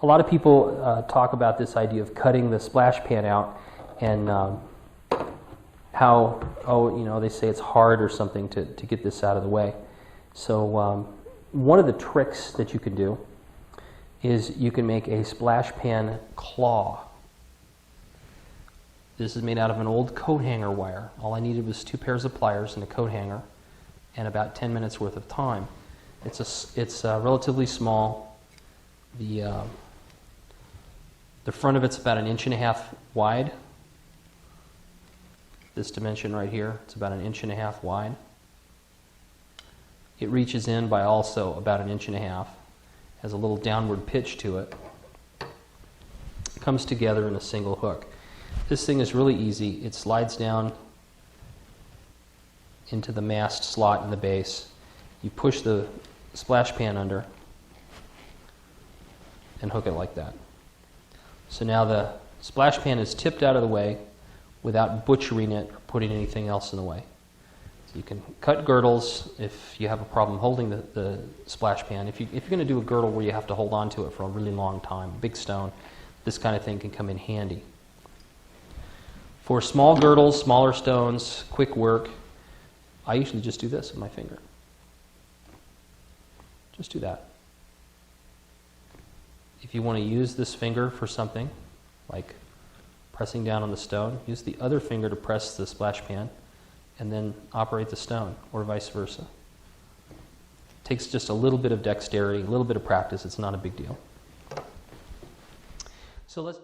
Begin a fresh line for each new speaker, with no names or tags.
A lot of people talk about this idea of cutting the splash pan out and how, they say it's hard or something to get this out of the way. So one of the tricks that you can do is you can make a splash pan claw. This is made out of an old coat hanger wire. All I needed was 2 pairs of pliers and a coat hanger and about 10 minutes worth of time. It's relatively small. The front of it's about 1.5 inches wide. This dimension right here, it's about 1.5 inches wide. It reaches in by also about 1.5 inches. Has a little downward pitch to it. Comes together in a single hook. This thing is really easy. It slides down into the mast slot in the base. You push the splash pan under and hook it like that. So now the splash pan is tipped out of the way without butchering it or putting anything else in the way. So you can cut girdles if you have a problem holding the splash pan. If you're going to do a girdle where you have to hold on to it for a really long time, big stone, this kind of thing can come in handy. For small girdles, smaller stones, quick work, I usually just do this with my finger. Just do that. If you want to use this finger for something, like pressing down on the stone, use the other finger to press the splash pan and then operate the stone, or vice versa. It takes just a little bit of dexterity, a little bit of practice. It's not a big deal. So let's